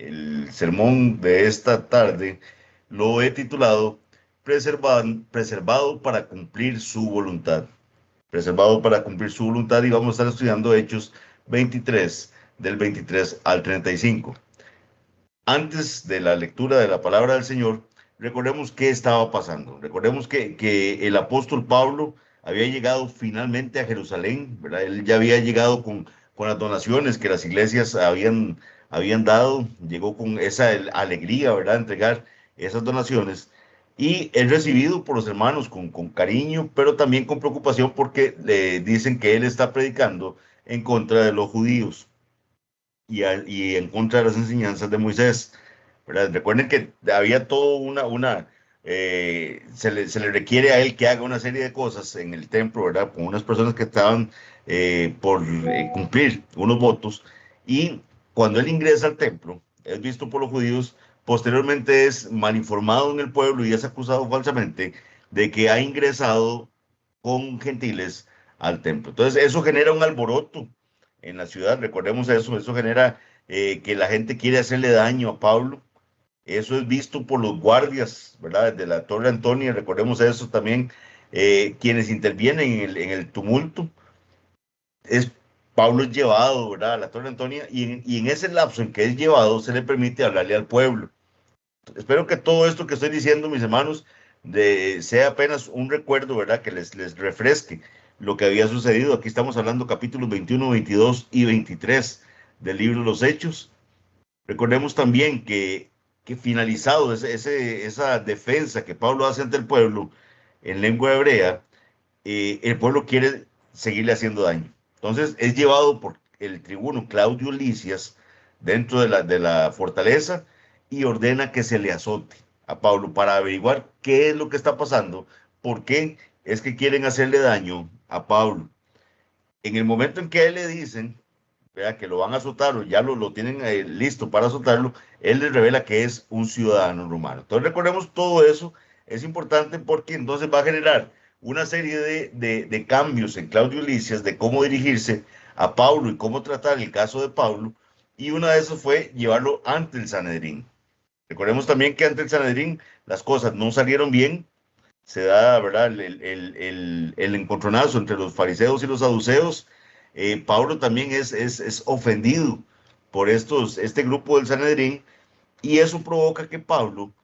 El sermón de esta tarde lo he titulado Preservado para cumplir su voluntad. Preservado para cumplir su voluntad, y vamos a estar estudiando Hechos 23, del 23 al 35. Antes de la lectura de la palabra del Señor, recordemos qué estaba pasando. Recordemos que el apóstol Pablo había llegado finalmente a Jerusalén, ¿verdad? Él ya había llegado con las donaciones que las iglesias habían dado, llegó con esa alegría, ¿verdad? Entregar esas donaciones. Y es recibido por los hermanos con cariño, pero también con preocupación porque le dicen que él está predicando en contra de los judíos y en contra de las enseñanzas de Moisés, ¿verdad? Recuerden que había todo se le requiere a él que haga una serie de cosas en el templo, ¿verdad? Con unas personas que estaban por cumplir unos votos, y cuando él ingresa al templo, es visto por los judíos, posteriormente es malinformado en el pueblo y es acusado falsamente de que ha ingresado con gentiles al templo. Entonces, eso genera un alboroto en la ciudad, recordemos eso genera que la gente quiere hacerle daño a Pablo. Eso es visto por los guardias, ¿verdad? De la Torre Antonia, recordemos eso también, quienes intervienen en el tumulto. Es Pablo es llevado, ¿verdad? A la Torre Antonia, y en ese lapso en que es llevado se le permite hablarle al pueblo. Espero que todo esto que estoy diciendo, mis hermanos, sea apenas un recuerdo, ¿verdad? Que les refresque lo que había sucedido. Aquí estamos hablando capítulos 21, 22 y 23 del libro de los Hechos. Recordemos también que finalizado esa defensa que Pablo hace ante el pueblo en lengua hebrea, el pueblo quiere seguirle haciendo daño. Entonces es llevado por el tribuno Claudio Licias dentro de la fortaleza y ordena que se le azote a Pablo para averiguar qué es lo que está pasando, por qué es que quieren hacerle daño a Pablo. En el momento en que a él le dicen, vea, que lo van a azotar o ya lo tienen listo para azotarlo, él les revela que es un ciudadano romano. Entonces recordemos todo eso, es importante porque entonces va a generar una serie de cambios en Claudio Licias de cómo dirigirse a Pablo y cómo tratar el caso de Pablo, y una de esas fue llevarlo ante el Sanedrín. Recordemos también que ante el Sanedrín las cosas no salieron bien, se da, ¿verdad? El encontronazo entre los fariseos y los saduceos. Pablo también es ofendido por este grupo del Sanedrín, y eso provoca que Pablo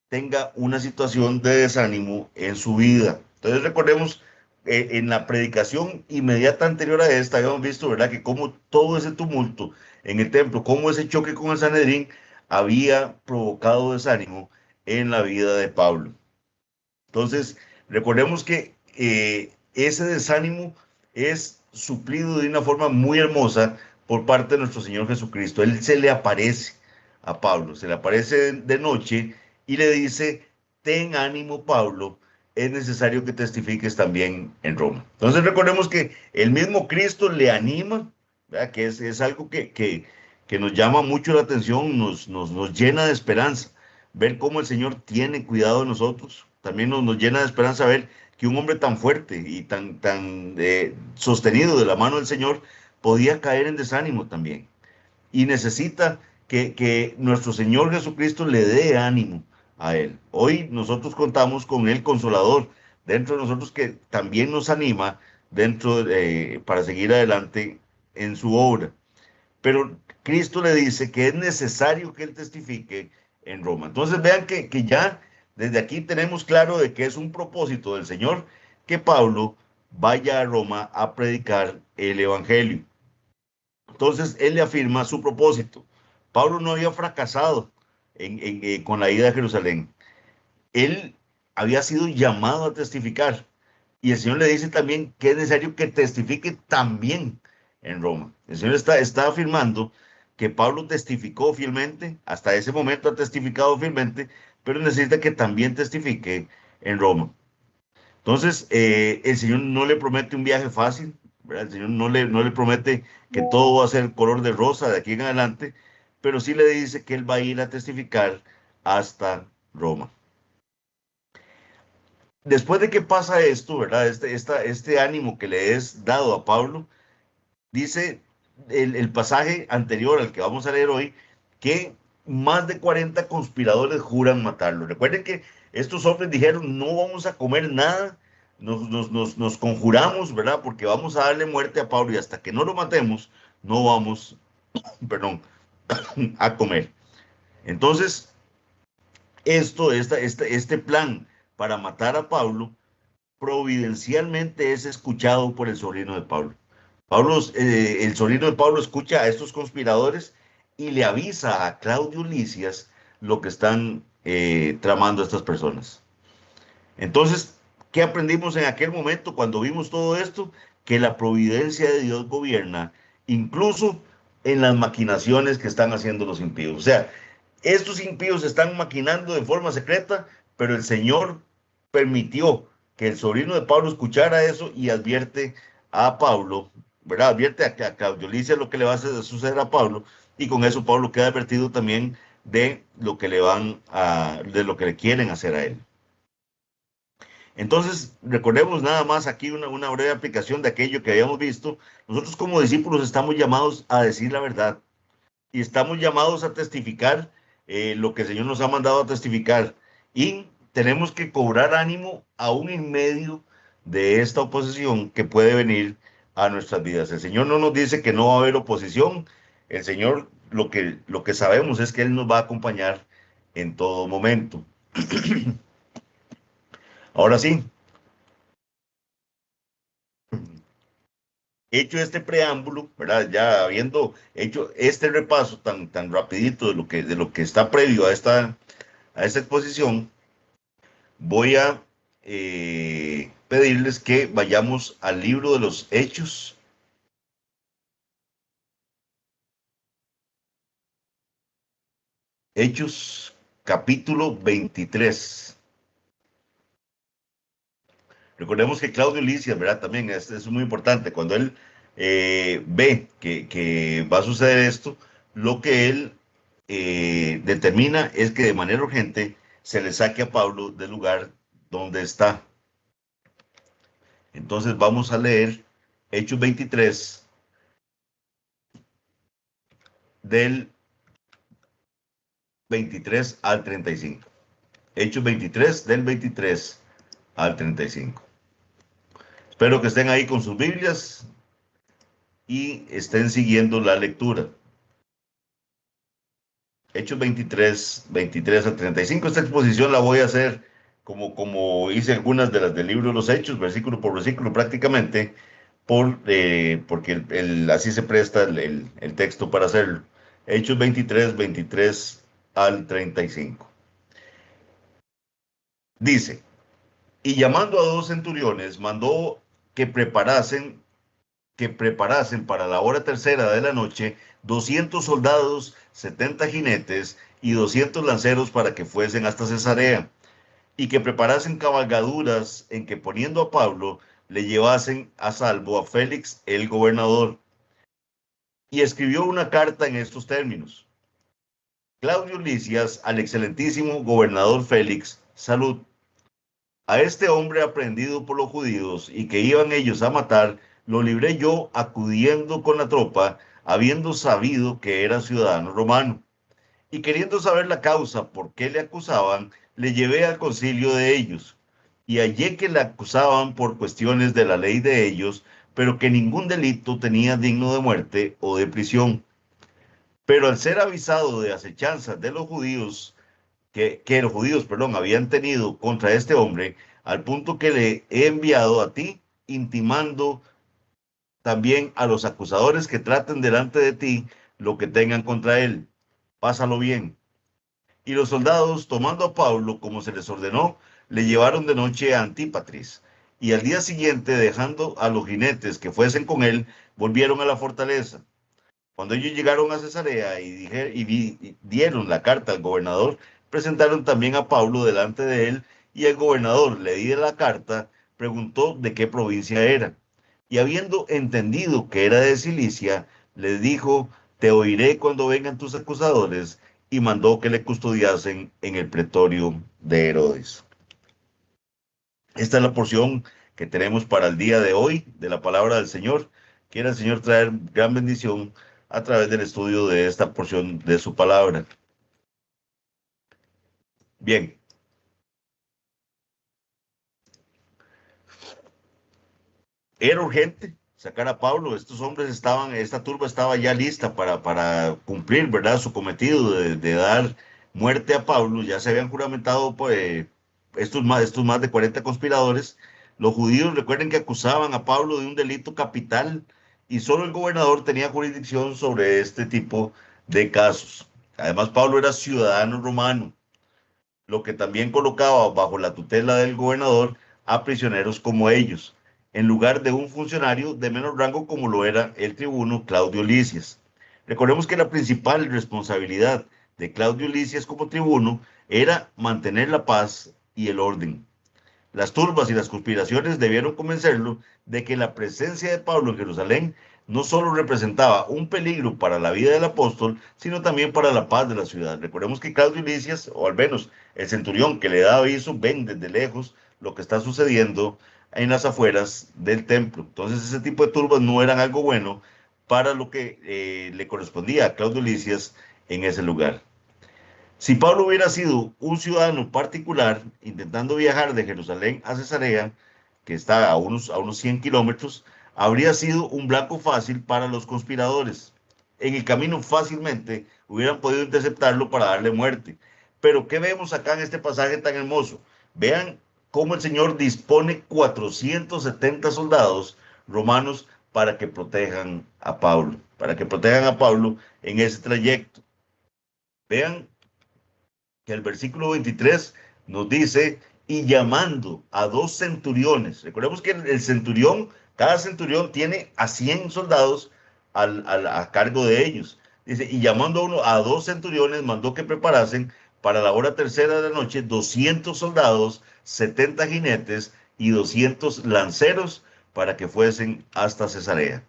tenga una situación de desánimo en su vida. Entonces recordemos, en la predicación inmediata anterior a esta, habíamos visto, ¿verdad?, que como todo ese tumulto en el templo, como ese choque con el Sanedrín había provocado desánimo en la vida de Pablo. Entonces, recordemos que ese desánimo es suplido de una forma muy hermosa por parte de nuestro Señor Jesucristo. Él se le aparece a Pablo, se le aparece de noche y le dice: ten ánimo, Pablo, es necesario que testifiques también en Roma. Entonces, recordemos que el mismo Cristo le anima, ¿verdad? Que es algo que nos llama mucho la atención, nos llena de esperanza ver cómo el Señor tiene cuidado de nosotros. También nos llena de esperanza ver que un hombre tan fuerte y tan sostenido de la mano del Señor podía caer en desánimo también. Y necesita que nuestro Señor Jesucristo le dé ánimo a él. Hoy nosotros contamos con el Consolador dentro de nosotros, que también nos anima para seguir adelante en su obra. Pero Cristo le dice que es necesario que él testifique en Roma. Entonces vean que ya desde aquí tenemos claro de que es un propósito del Señor que Pablo vaya a Roma a predicar el Evangelio. Entonces él le afirma su propósito. Pablo no había fracasado con la ida a Jerusalén. Él había sido llamado a testificar. Y el Señor le dice también que es necesario que testifique también en Roma. El Señor está afirmando que Pablo testificó fielmente, hasta ese momento ha testificado fielmente, pero necesita que también testifique en Roma. Entonces, el Señor no le promete un viaje fácil, ¿verdad? El Señor no le promete que todo va a ser color de rosa de aquí en adelante, pero sí le dice que él va a ir a testificar hasta Roma. Después de que pasa esto, ¿verdad? Este ánimo que le es dado a Pablo, dice el pasaje anterior al que vamos a leer hoy, que más de 40 conspiradores juran matarlo. Recuerden que estos hombres dijeron, no vamos a comer nada, nos conjuramos, ¿verdad? Porque vamos a darle muerte a Pablo y hasta que no lo matemos, no vamos, perdón, a comer. Entonces, este plan para matar a Pablo, providencialmente es escuchado por el sobrino de Pablo. El sobrino de Pablo escucha a estos conspiradores y le avisa a Claudio Lisias lo que están tramando estas personas. Entonces, ¿qué aprendimos en aquel momento cuando vimos todo esto? Que la providencia de Dios gobierna incluso en las maquinaciones que están haciendo los impíos. O sea, estos impíos están maquinando de forma secreta, pero el Señor permitió que el sobrino de Pablo escuchara eso y advierte a Pablo, ¿verdad? Advierte a Claudio Lisias lo que le va a suceder a Pablo, y con eso Pablo queda advertido también de lo que de lo que le quieren hacer a él. Entonces, recordemos nada más aquí una breve aplicación de aquello que habíamos visto. Nosotros como discípulos estamos llamados a decir la verdad y estamos llamados a testificar lo que el Señor nos ha mandado a testificar. Y tenemos que cobrar ánimo aún en medio de esta oposición que puede venir a nuestras vidas. El Señor no nos dice que no va a haber oposición. El Señor, lo que sabemos es que Él nos va a acompañar en todo momento. Ahora sí, hecho este preámbulo, ¿verdad? Ya habiendo hecho este repaso tan rapidito de lo que está previo a esta exposición, voy a pedirles que vayamos al libro de los Hechos. Hechos, capítulo 23. Recordemos que Claudio Lisias, ¿verdad? También es muy importante. Cuando él ve que va a suceder esto, lo que él determina es que de manera urgente se le saque a Pablo del lugar donde está. Entonces vamos a leer Hechos 23 del 23 al 35. Hechos 23 del 23 al 35. Espero que estén ahí con sus Biblias y estén siguiendo la lectura. Hechos 23 al 35. Esta exposición la voy a hacer como hice algunas de las del libro de los Hechos, versículo por versículo prácticamente, porque así se presta el texto para hacerlo. Hechos 23 al 35. Dice, y llamando a 2 centuriones, mandó que preparasen para la hora tercera de la noche 200 soldados, 70 jinetes y 200 lanceros para que fuesen hasta Cesarea, y que preparasen cabalgaduras en que poniendo a Pablo le llevasen a salvo a Félix el gobernador. Y escribió una carta en estos términos: Claudio Lisias al excelentísimo gobernador Félix, salud. A este hombre aprehendido por los judíos y que iban ellos a matar, lo libré yo acudiendo con la tropa, habiendo sabido que era ciudadano romano. Y queriendo saber la causa por qué le acusaban, le llevé al concilio de ellos. Y hallé que le acusaban por cuestiones de la ley de ellos, pero que ningún delito tenía digno de muerte o de prisión. Pero al ser avisado de acechanzas de los judíos, que los judíos, perdón, habían tenido contra este hombre, al punto que le he enviado a ti, intimando también a los acusadores que traten delante de ti lo que tengan contra él. Pásalo bien. Y los soldados, tomando a Pablo, como se les ordenó, le llevaron de noche a Antípatris. Y al día siguiente, dejando a los jinetes que fuesen con él, volvieron a la fortaleza. Cuando ellos llegaron a Cesarea y dieron la carta al gobernador, presentaron también a Pablo delante de él, y el gobernador, leída la carta, preguntó de qué provincia era. Y habiendo entendido que era de Cilicia, le dijo, te oiré cuando vengan tus acusadores, y mandó que le custodiasen en el pretorio de Herodes. Esta es la porción que tenemos para el día de hoy de la palabra del Señor. Quiera el Señor traer gran bendición a través del estudio de esta porción de su palabra. Bien, era urgente sacar a Pablo. Estos hombres estaban, esta turba estaba ya lista para cumplir, ¿verdad?, su cometido de dar muerte a Pablo. Ya se habían juramentado pues, estos más de 40 conspiradores. Los judíos, recuerden que acusaban a Pablo de un delito capital y solo el gobernador tenía jurisdicción sobre este tipo de casos. Además, Pablo era ciudadano romano, lo que también colocaba bajo la tutela del gobernador a prisioneros como ellos, en lugar de un funcionario de menor rango como lo era el tribuno Claudio Lisias. Recordemos que la principal responsabilidad de Claudio Lisias como tribuno era mantener la paz y el orden. Las turbas y las conspiraciones debieron convencerlo de que la presencia de Pablo en Jerusalén no solo representaba un peligro para la vida del apóstol, sino también para la paz de la ciudad. Recordemos que Claudio Lisias, o al menos el centurión que le da aviso, ven desde lejos lo que está sucediendo en las afueras del templo. Entonces ese tipo de turbas no eran algo bueno para lo que le correspondía a Claudio Lisias en ese lugar. Si Pablo hubiera sido un ciudadano particular intentando viajar de Jerusalén a Cesarea, que está a unos 100 kilómetros, habría sido un blanco fácil para los conspiradores. En el camino fácilmente hubieran podido interceptarlo para darle muerte. Pero ¿qué vemos acá en este pasaje tan hermoso? Vean cómo el Señor dispone 470 soldados romanos para que protejan a Pablo, en ese trayecto. Vean que el versículo 23 nos dice, y llamando a dos centuriones. Recordemos que el centurión, cada centurión tiene a 100 soldados a cargo de ellos. Dice, y llamando a dos centuriones, mandó que preparasen para la hora tercera de la noche 200 soldados, 70 jinetes y 200 lanceros para que fuesen hasta Cesarea.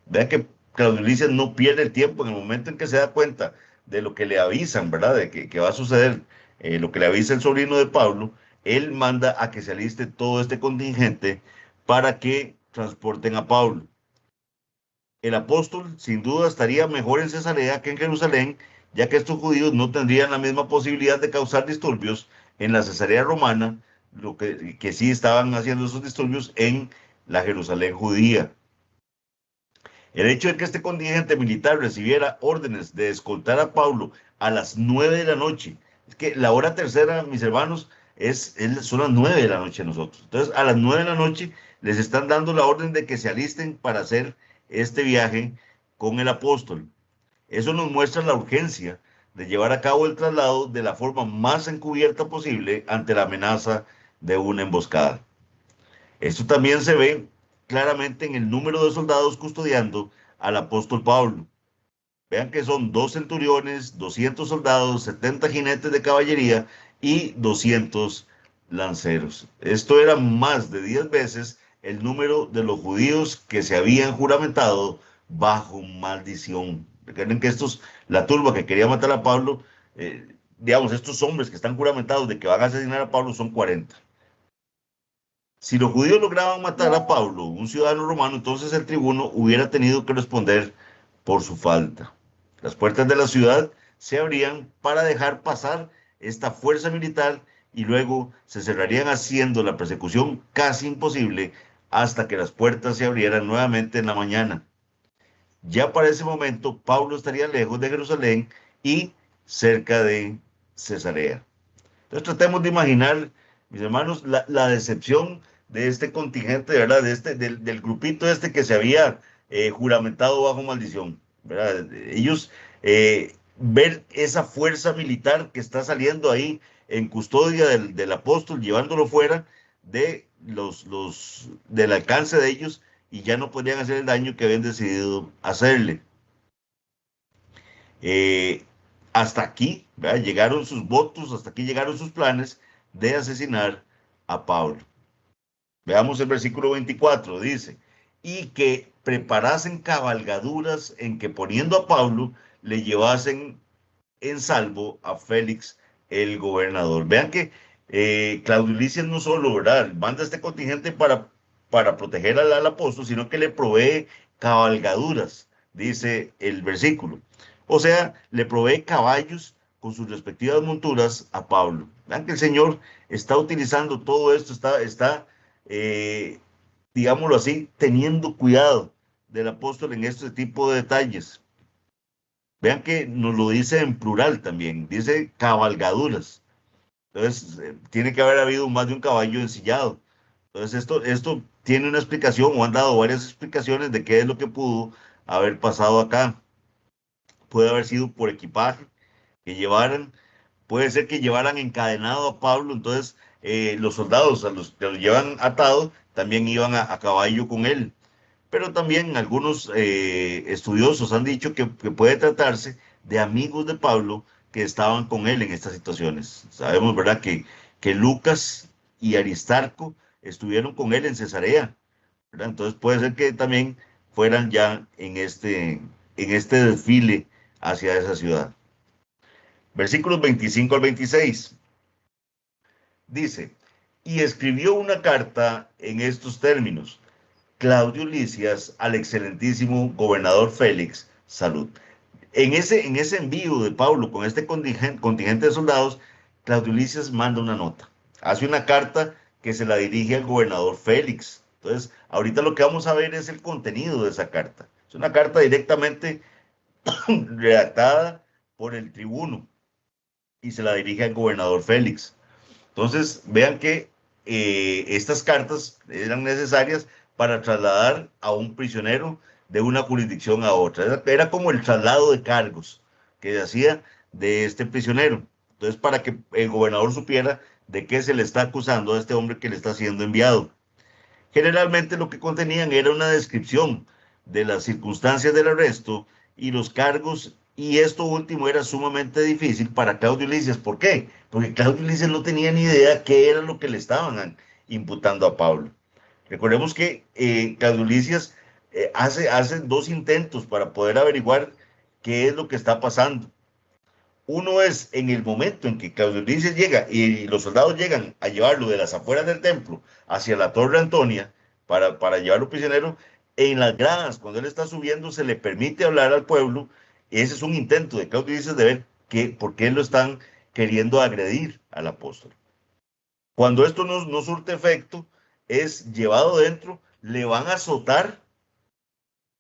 Vean que Claudio Lisias no pierde el tiempo en el momento en que se da cuenta de lo que le avisan, ¿verdad? De que va a suceder, lo que le avisa el sobrino de Pablo. Él manda a que se aliste todo este contingente para que transporten a Pablo. El apóstol sin duda estaría mejor en Cesarea que en Jerusalén, ya que estos judíos no tendrían la misma posibilidad de causar disturbios en la Cesarea romana, lo que sí estaban haciendo esos disturbios en la Jerusalén judía. El hecho de que este contingente militar recibiera órdenes de escoltar a Pablo a las 9 de la noche, es que la hora tercera, mis hermanos, son las 9 de la noche nosotros. Entonces, a las 9 de la noche les están dando la orden de que se alisten para hacer este viaje con el apóstol. Eso nos muestra la urgencia de llevar a cabo el traslado de la forma más encubierta posible ante la amenaza de una emboscada. Esto también se ve claramente en el número de soldados custodiando al apóstol Pablo. Vean que son 2 centuriones, 200 soldados, 70 jinetes de caballería y 200 lanceros. Esto era más de 10 veces el número de los judíos que se habían juramentado bajo maldición. Recuerden que la turba que quería matar a Pablo, digamos, estos hombres que están juramentados de que van a asesinar a Pablo son 40. Si los judíos lograban matar a Pablo, un ciudadano romano, entonces el tribuno hubiera tenido que responder por su falta. Las puertas de la ciudad se abrían para dejar pasar esta fuerza militar y luego se cerrarían haciendo la persecución casi imposible hasta que las puertas se abrieran nuevamente en la mañana. Ya para ese momento, Pablo estaría lejos de Jerusalén y cerca de Cesarea. Entonces tratemos de imaginar, mis hermanos, la decepción de este contingente, ¿verdad? Del grupito este que se había juramentado bajo maldición, ¿verdad? Ellos ver esa fuerza militar que está saliendo ahí en custodia del apóstol, llevándolo fuera del alcance de ellos y ya no podrían hacer el daño que habían decidido hacerle. Eh, Hasta aquí, ¿verdad? Llegaron sus votos, hasta aquí llegaron sus planes de asesinar a Pablo. Veamos el versículo 24, dice, y que preparasen cabalgaduras en que poniendo a Pablo le llevasen en salvo a Félix el gobernador. Vean que Claudio Lisias no solo, ¿verdad?, manda este contingente para proteger al apóstol, sino que le provee cabalgaduras, dice el versículo. O sea, le provee caballos con sus respectivas monturas a Pablo. Vean que el Señor está utilizando todo esto, está digámoslo así, teniendo cuidado del apóstol en este tipo de detalles. Vean que nos lo dice en plural también, dice cabalgaduras. Entonces, tiene que haber habido más de un caballo ensillado. Entonces, esto tiene una explicación, o han dado varias explicaciones de qué es lo que pudo haber pasado acá. Puede haber sido por equipaje que llevaran, puede ser que llevaran encadenado a Pablo, entonces los soldados a los que lo llevan atado también iban a caballo con él. Pero también algunos estudiosos han dicho que puede tratarse de amigos de Pablo que estaban con él en estas situaciones. Sabemos, ¿verdad?, que Lucas y Aristarco estuvieron con él en Cesarea, ¿verdad? Entonces puede ser que también fueran ya en este desfile hacia esa ciudad. Versículos 25 al 26. Dice, y escribió una carta en estos términos: Claudio Lisias al excelentísimo gobernador Félix, salud. En ese envío de Pablo con este contingente de soldados, Claudio Lisias manda una nota, hace una carta que se la dirige al gobernador Félix. Entonces, ahorita lo que vamos a ver es el contenido de esa carta. Es una carta directamente redactada por el tribuno y se la dirige al gobernador Félix. Entonces, vean que estas cartas eran necesarias para trasladar a un prisionero de una jurisdicción a otra. Era como el traslado de cargos que se hacía de este prisionero. Entonces, para que el gobernador supiera de qué se le está acusando a este hombre que le está siendo enviado. Generalmente lo que contenían era una descripción de las circunstancias del arresto y los cargos, y esto último era sumamente difícil para Claudio Lisias. ¿Por qué? Porque Claudio Lisias no tenía ni idea qué era lo que le estaban imputando a Pablo. Recordemos que Claudio Lisias hace dos intentos para poder averiguar qué es lo que está pasando. Uno es en el momento en que Claudio Lisias llega y los soldados llegan a llevarlo de las afueras del templo hacia la Torre Antonia para llevarlo prisionero. En las gradas, cuando él está subiendo, se le permite hablar al pueblo. Ese es un intento de Claudio Lisias de ver por qué lo están queriendo agredir al apóstol. Cuando esto no surte efecto, es llevado dentro, le van a azotar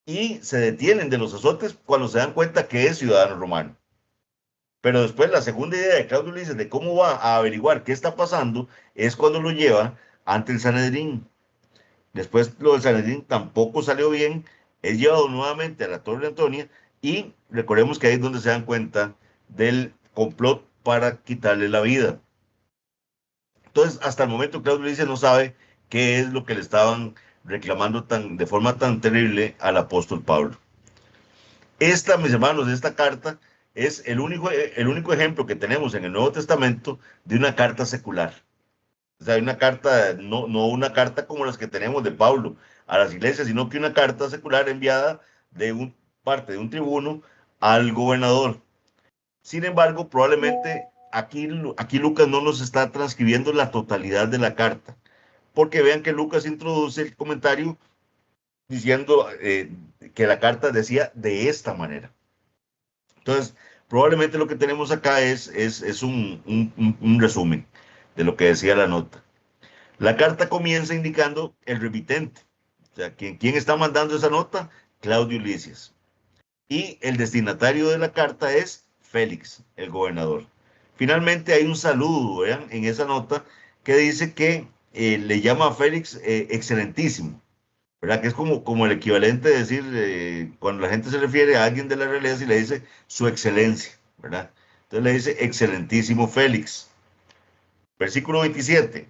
y se detienen de los azotes cuando se dan cuenta que es ciudadano romano. Pero después la segunda idea de Claudio Lisias de cómo va a averiguar qué está pasando es cuando lo lleva ante el Sanedrín. Después lo del Sanedrín tampoco salió bien, es llevado nuevamente a la Torre Antonia y recordemos que ahí es donde se dan cuenta del complot para quitarle la vida. Entonces, hasta el momento Claudio Lisias no sabe qué es lo que le estaban reclamando de forma tan terrible al apóstol Pablo. Esta, mis hermanos, esta carta es el único ejemplo que tenemos en el Nuevo Testamento de una carta secular. O sea, una carta, no una carta como las que tenemos de Pablo a las iglesias, sino que una carta secular enviada de parte de un tribuno al gobernador. Sin embargo, probablemente aquí Lucas no nos está transcribiendo la totalidad de la carta, porque vean que Lucas introduce el comentario diciendo que la carta decía de esta manera. Entonces, probablemente lo que tenemos acá es un resumen de lo que decía la nota. La carta comienza indicando el remitente. O sea, ¿quién está mandando esa nota? Claudio Lisias. Y el destinatario de la carta es Félix, el gobernador. Finalmente hay un saludo, vean, en esa nota que dice que le llama a Félix excelentísimo, ¿verdad? Que es como el equivalente de decir, cuando la gente se refiere a alguien de la realeza y le dice su excelencia, ¿verdad? Entonces le dice excelentísimo Félix. Versículo 27.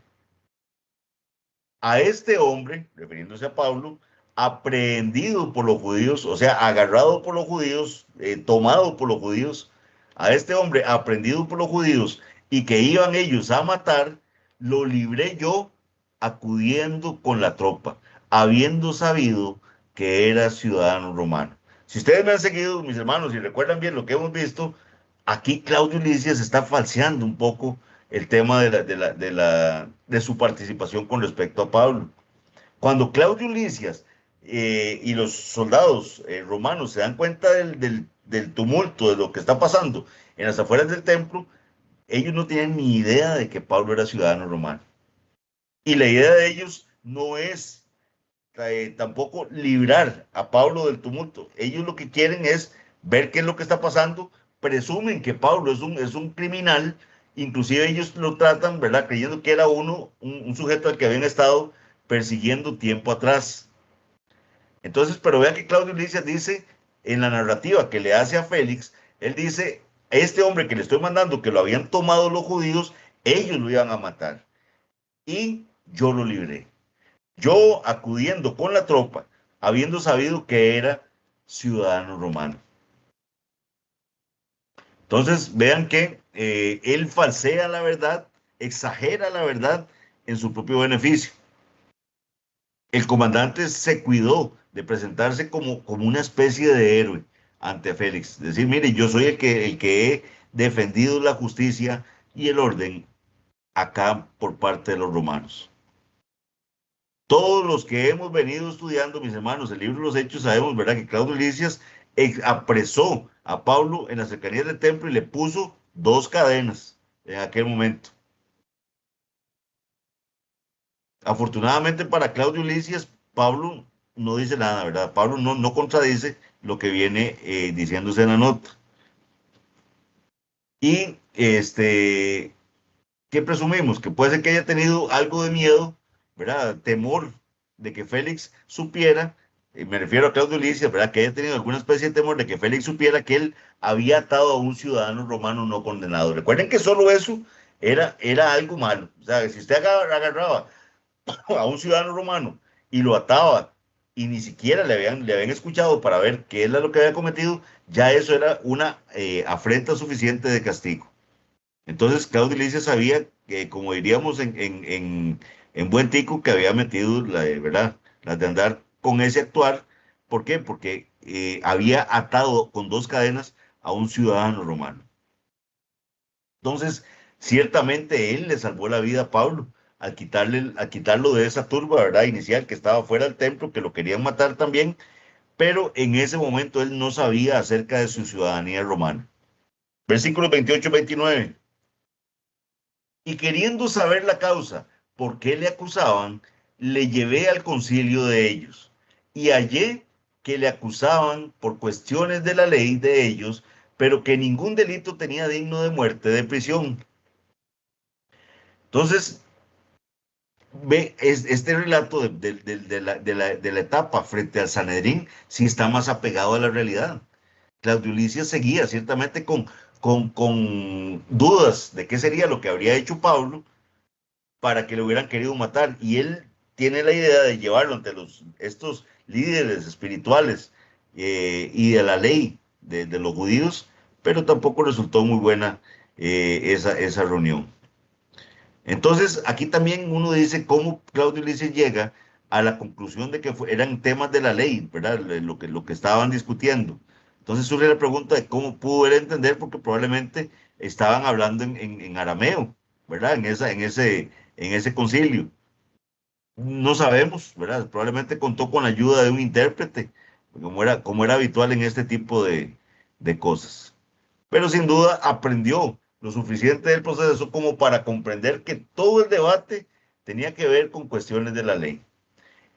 A este hombre, refiriéndose a Pablo, aprehendido por los judíos, o sea, agarrado por los judíos, tomado por los judíos, a este hombre aprehendido por los judíos y que iban ellos a matar, lo libré yo acudiendo con la tropa, habiendo sabido que era ciudadano romano. Si ustedes me han seguido, mis hermanos, y recuerdan bien lo que hemos visto, aquí Claudio Lisias está falseando un poco el tema de su participación con respecto a Pablo. Cuando Claudio Lisias y los soldados romanos se dan cuenta del tumulto, de lo que está pasando en las afueras del templo, ellos no tenían ni idea de que Pablo era ciudadano romano. Y la idea de ellos no es tampoco librar a Pablo del tumulto. Ellos lo que quieren es ver qué es lo que está pasando, presumen que Pablo es un criminal, inclusive ellos lo tratan, ¿verdad? Creyendo que era un sujeto al que habían estado persiguiendo tiempo atrás. Entonces, pero vea que Claudio Lisias dice en la narrativa que le hace a Félix, él dice, este hombre que le estoy mandando, que lo habían tomado los judíos, ellos lo iban a matar. Y yo lo libré. Yo acudiendo con la tropa, habiendo sabido que era ciudadano romano. Entonces, vean que él falsea la verdad, exagera la verdad en su propio beneficio. El comandante se cuidó de presentarse como una especie de héroe ante Félix. Decir, mire, yo soy el que he defendido la justicia y el orden acá por parte de los romanos. Todos los que hemos venido estudiando, mis hermanos, el libro de los Hechos, sabemos, ¿verdad?, que Claudio Lisias apresó a Pablo en las cercanías del templo y le puso 2 cadenas en aquel momento. Afortunadamente para Claudio Lisias, Pablo no dice nada, ¿verdad? Pablo no contradice lo que viene diciéndose en la nota. Y ¿qué presumimos? Que puede ser que haya tenido algo de miedo, ¿verdad? Temor de que Félix supiera, me refiero a Claudio Lisias, ¿verdad? Que haya tenido alguna especie de temor de que Félix supiera que él había atado a un ciudadano romano no condenado. Recuerden que solo eso era algo malo. O sea, si usted agarraba a un ciudadano romano y lo ataba y ni siquiera le habían escuchado para ver qué era lo que había cometido, ya eso era una afrenta suficiente de castigo. Entonces, Claudio Licia sabía que, como diríamos en buen tico, que había metido, ¿verdad?, las de andar con ese actuar. ¿Por qué? Porque había atado con 2 cadenas a un ciudadano romano. Entonces, ciertamente él le salvó la vida a Pablo al quitarlo de esa turba, ¿verdad?, inicial que estaba fuera del templo, que lo querían matar también, pero en ese momento él no sabía acerca de su ciudadanía romana. Versículos 28-29. Y queriendo saber la causa por qué le acusaban, le llevé al concilio de ellos y hallé que le acusaban por cuestiones de la ley de ellos, pero que ningún delito tenía digno de muerte, de prisión. Entonces, ve este relato de la etapa frente al Sanedrín, sí está más apegado a la realidad. Claudio Lisias seguía ciertamente con dudas de qué sería lo que habría hecho Pablo para que lo hubieran querido matar. Y él tiene la idea de llevarlo ante estos líderes espirituales y de la ley de los judíos, pero tampoco resultó muy buena esa reunión. Entonces, aquí también uno dice cómo Claudio Lisias llega a la conclusión de que eran temas de la ley, ¿verdad? Lo que estaban discutiendo. Entonces surge la pregunta de cómo pudo él entender, porque probablemente estaban hablando en arameo, ¿verdad? En ese concilio. No sabemos, ¿verdad? Probablemente contó con la ayuda de un intérprete, como era habitual en este tipo de cosas. Pero sin duda aprendió lo suficiente del proceso como para comprender que todo el debate tenía que ver con cuestiones de la ley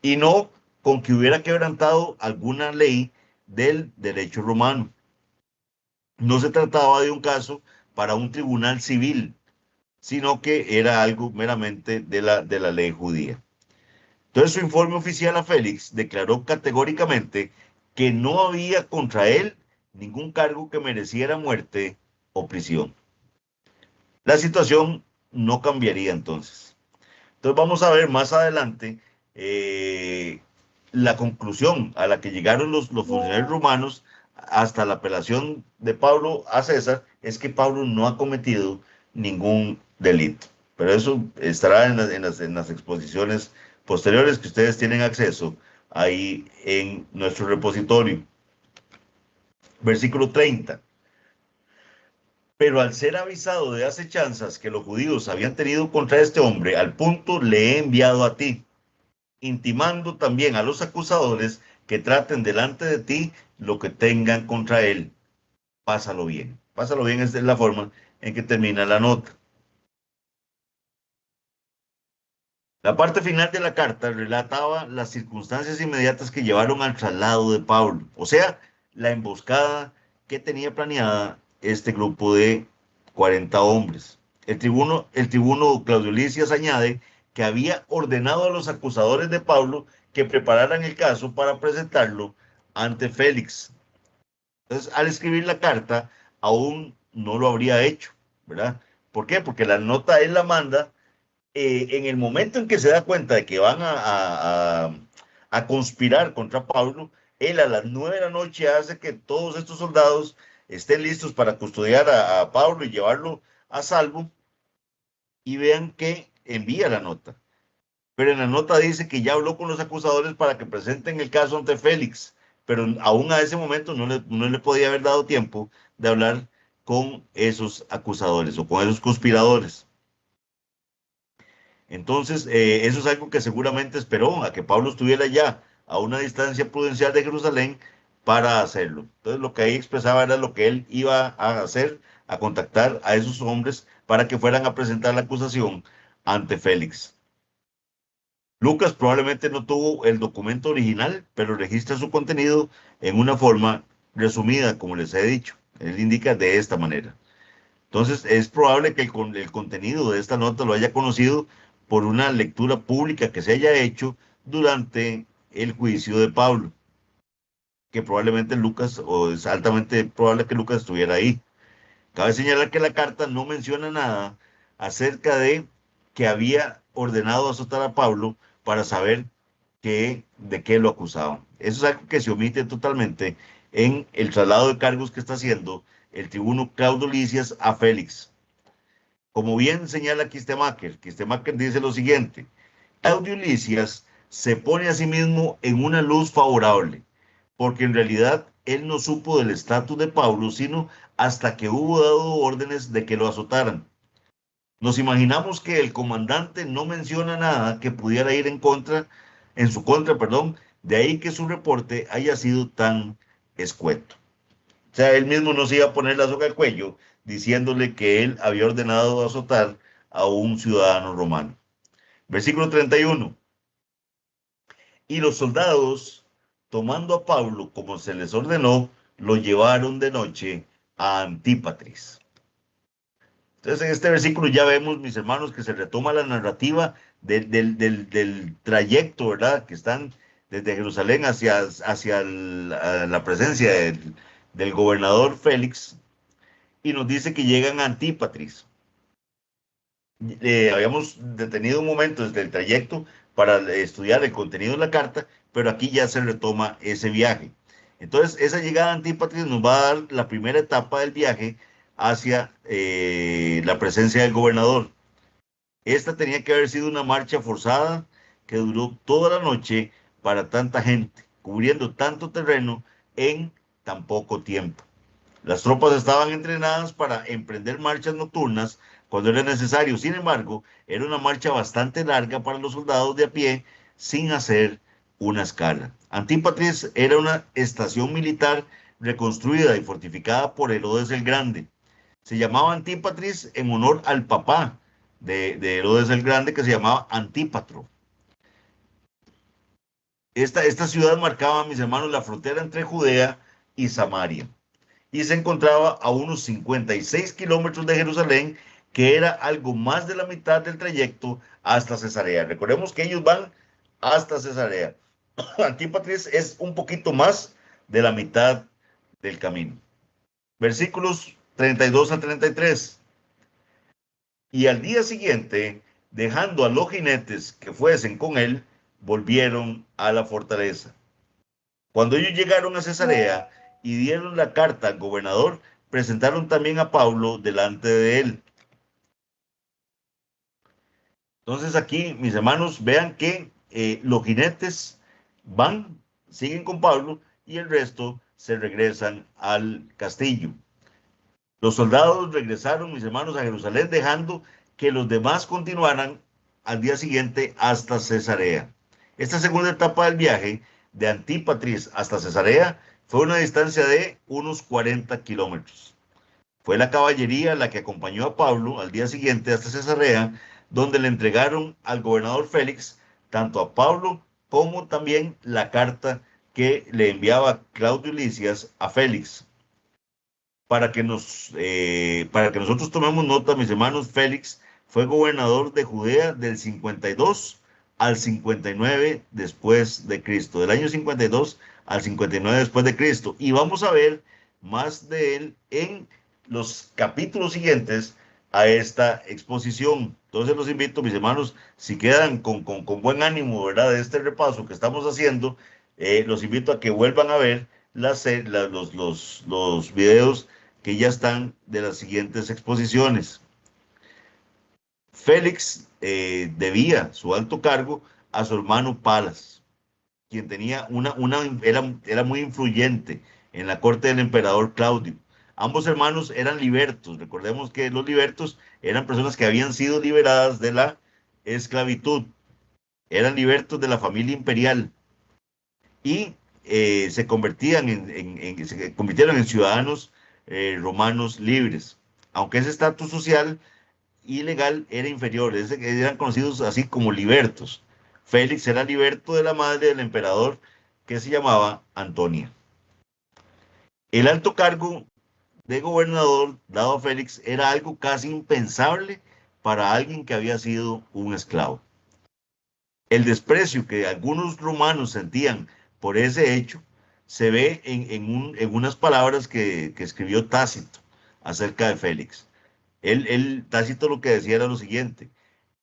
y no con que hubiera quebrantado alguna ley del derecho romano. No se trataba de un caso para un tribunal civil, sino que era algo meramente de la ley judía. Entonces, su informe oficial a Félix declaró categóricamente que no había contra él ningún cargo que mereciera muerte o prisión. La situación no cambiaría entonces. Entonces, vamos a ver más adelante eh, la conclusión a la que llegaron los funcionarios romanos hasta la apelación de Pablo a César, es que Pablo no ha cometido ningún delito. Pero eso estará en las exposiciones posteriores que ustedes tienen acceso ahí en nuestro repositorio. Versículo 30. Pero al ser avisado de acechanzas que los judíos habían tenido contra este hombre, al punto le he enviado a ti, intimando también a los acusadores que traten delante de ti lo que tengan contra él. pásalo bien. Pásalo bien, esta es la forma en que termina la nota. La parte final de la carta relataba las circunstancias inmediatas que llevaron al traslado de Pablo, o sea, la emboscada que tenía planeada este grupo de 40 hombres. El tribuno Claudio Licias añade que había ordenado a los acusadores de Pablo que prepararan el caso para presentarlo ante Félix. Entonces, al escribir la carta, aún no lo habría hecho, ¿verdad? ¿Por qué? Porque la nota él la manda en el momento en que se da cuenta de que van a conspirar contra Pablo. Él a las 9 de la noche hace que todos estos soldados estén listos para custodiar a Pablo y llevarlo a salvo, y vean que envía la nota. Pero en la nota dice que ya habló con los acusadores para que presenten el caso ante Félix, pero aún a ese momento no le podía haber dado tiempo de hablar con esos acusadores o con esos conspiradores. Entonces, eso es algo que seguramente esperó a que Pablo estuviera ya a una distancia prudencial de Jerusalén para hacerlo. Entonces, lo que ahí expresaba era lo que él iba a hacer, a contactar a esos hombres para que fueran a presentar la acusación ante Félix. Lucas probablemente no tuvo el documento original, pero registra su contenido en una forma resumida, como les he dicho. Él indica de esta manera. Entonces, es probable que el contenido de esta nota lo haya conocido por una lectura pública que se haya hecho durante el juicio de Pablo, que probablemente Lucas, o es altamente probable que Lucas estuviera ahí. Cabe señalar que la carta no menciona nada acerca de que había ordenado azotar a Pablo para saber de qué lo acusaban. Eso es algo que se omite totalmente en el traslado de cargos que está haciendo el tribuno Claudio Licias a Félix. Como bien señala Kistemaker dice lo siguiente: Claudio Licias se pone a sí mismo en una luz favorable, porque en realidad él no supo del estatus de Pablo, sino hasta que hubo dado órdenes de que lo azotaran. Nos imaginamos que el comandante no menciona nada que pudiera ir en su contra, perdón, de ahí que su reporte haya sido tan escueto. O sea, él mismo no se iba a poner la soga al cuello diciéndole que él había ordenado azotar a un ciudadano romano. Versículo 31. Y los soldados, tomando a Pablo como se les ordenó, lo llevaron de noche a Antípatris. Entonces, en este versículo ya vemos, mis hermanos, que se retoma la narrativa del trayecto, ¿verdad? Que están desde Jerusalén hacia la presencia del gobernador Félix, y nos dice que llegan a Antípatris. Habíamos detenido un momento desde el trayecto para estudiar el contenido de la carta, pero aquí ya se retoma ese viaje. Entonces, esa llegada a Antípatris nos va a dar la primera etapa del viaje hacia la presencia del gobernador. Esta tenía que haber sido una marcha forzada que duró toda la noche para tanta gente, cubriendo tanto terreno en tan poco tiempo. Las tropas estaban entrenadas para emprender marchas nocturnas cuando era necesario. Sin embargo, era una marcha bastante larga para los soldados de a pie sin hacer una escala. Antípatris era una estación militar reconstruida y fortificada por Herodes el Grande. Se llamaba Antípatris en honor al papá de Herodes el Grande, que se llamaba Antípatro. Esta ciudad marcaba, mis hermanos, la frontera entre Judea y Samaria, y se encontraba a unos 56 kilómetros de Jerusalén, que era algo más de la mitad del trayecto hasta Cesarea. Recordemos que ellos van hasta Cesarea. Antípatris es un poquito más de la mitad del camino. Versículos 32 a 33. Y al día siguiente, dejando a los jinetes que fuesen con él, volvieron a la fortaleza. Cuando ellos llegaron a Cesarea y dieron la carta al gobernador, presentaron también a Pablo delante de él. Entonces aquí, mis hermanos, vean que los jinetes siguen con Pablo, y el resto se regresan al castillo. Los soldados regresaron, mis hermanos, a Jerusalén, dejando que los demás continuaran al día siguiente hasta Cesarea. Esta segunda etapa del viaje, de Antípatris hasta Cesarea, fue una distancia de unos 40 kilómetros. Fue la caballería la que acompañó a Pablo al día siguiente hasta Cesarea, donde le entregaron al gobernador Félix tanto a Pablo como también la carta que le enviaba Claudio Lisias a Félix. Para que nosotros tomemos nota, mis hermanos, Félix fue gobernador de Judea del 52 al 59 después de Cristo, del año 52 al 59 después de Cristo. Y vamos a ver más de él en los capítulos siguientes a esta exposición. Entonces los invito, mis hermanos, si quedan con buen ánimo, ¿verdad?, de este repaso que estamos haciendo, los invito a que vuelvan a ver los videos que ya están de las siguientes exposiciones. Félix debía su alto cargo a su hermano Palas, quien tenía era muy influyente en la corte del emperador Claudio. Ambos hermanos eran libertos. Recordemos que los libertos eran personas que habían sido liberadas de la esclavitud. Eran libertos de la familia imperial y se convirtieron en ciudadanos romanos libres. Aunque ese estatus social y legal era inferior, eran conocidos así como libertos. Félix era liberto de la madre del emperador, que se llamaba Antonia. El alto cargo de gobernador dado a Félix era algo casi impensable para alguien que había sido un esclavo. El desprecio que algunos romanos sentían por ese hecho se ve en unas palabras que escribió Tácito acerca de Félix. Tácito lo que decía era lo siguiente,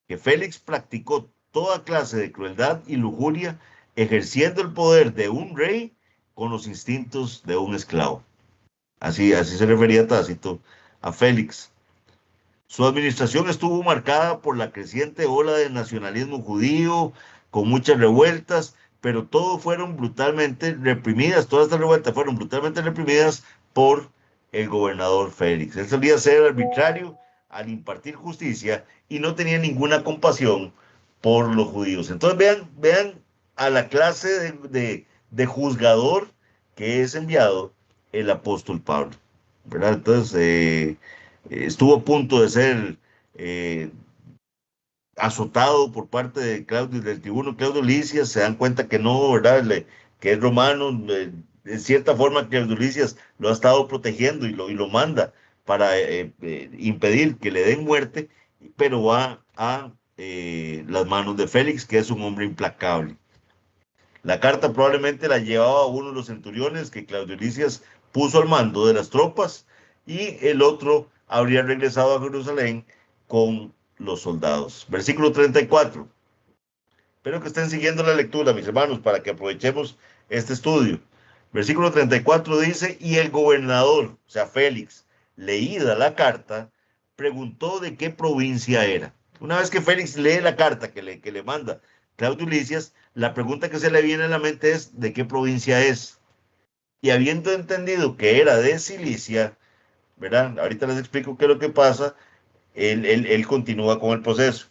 que Félix practicó toda clase de crueldad y lujuria, ejerciendo el poder de un rey con los instintos de un esclavo. Así se refería Tácito a Félix. Su administración estuvo marcada por la creciente ola del nacionalismo judío, con muchas revueltas, pero todas fueron brutalmente reprimidas, todas estas revueltas fueron brutalmente reprimidas por el gobernador Félix. Él solía ser arbitrario al impartir justicia y no tenía ninguna compasión por los judíos. Entonces vean a la clase de juzgador que es enviado el apóstol Pablo, ¿verdad? Entonces, estuvo a punto de ser azotado por parte de del tribuno Claudio Lisias. Se dan cuenta que no, ¿verdad? Que es romano. De cierta forma, Claudio Lisias lo ha estado protegiendo y lo manda para impedir que le den muerte, pero va a las manos de Félix, que es un hombre implacable. La carta probablemente la llevaba uno de los centuriones que Claudio Lisias puso al mando de las tropas, y el otro habría regresado a Jerusalén con los soldados. Versículo 34. Espero que estén siguiendo la lectura, mis hermanos, para que aprovechemos este estudio. Versículo 34 dice, y el gobernador, o sea, Félix, leída la carta, preguntó de qué provincia era. Una vez que Félix lee la carta que le manda Claudio Lisias, la pregunta que se le viene a la mente es ¿de qué provincia es? Y habiendo entendido que era de Cilicia, ¿verdad? Ahorita les explico qué es lo que pasa. Él continúa con el proceso.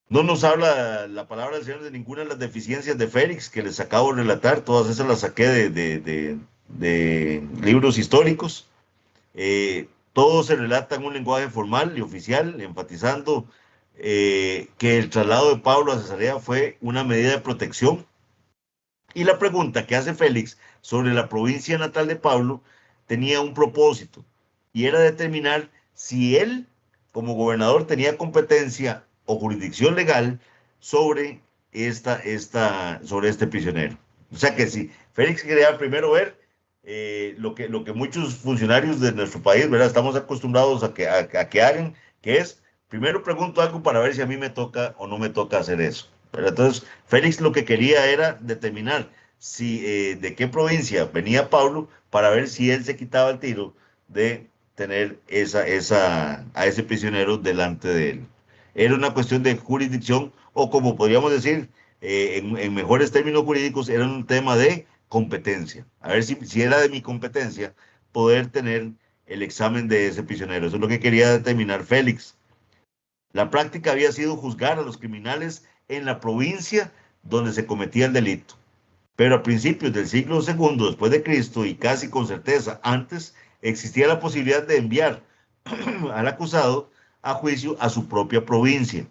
No nos habla la palabra del Señor de ninguna de las deficiencias de Félix que les acabo de relatar. Todas esas las saqué de libros históricos. Todo se relata en un lenguaje formal y oficial, enfatizando que el traslado de Pablo a Cesarea fue una medida de protección. Y la pregunta que hace Félix sobre la provincia natal de Pablo tenía un propósito, y era determinar si él, como gobernador, tenía competencia o jurisdicción legal sobre sobre este prisionero. O sea que si Félix quería primero ver lo que muchos funcionarios de nuestro país, ¿verdad?, estamos acostumbrados a que hagan, que es, primero pregunto algo para ver si a mí me toca o no me toca hacer eso. Pero entonces, Félix lo que quería era determinar de qué provincia venía Pablo, para ver si él se quitaba el tiro de tener a ese prisionero delante de él. Era una cuestión de jurisdicción, o como podríamos decir, en mejores términos jurídicos, era un tema de competencia. A ver si era de mi competencia poder tener el examen de ese prisionero. Eso es lo que quería determinar Félix. La práctica había sido juzgar a los criminales en la provincia donde se cometía el delito. Pero a principios del siglo segundo después de Cristo y casi con certeza antes, existía la posibilidad de enviar al acusado a juicio a su propia provincia.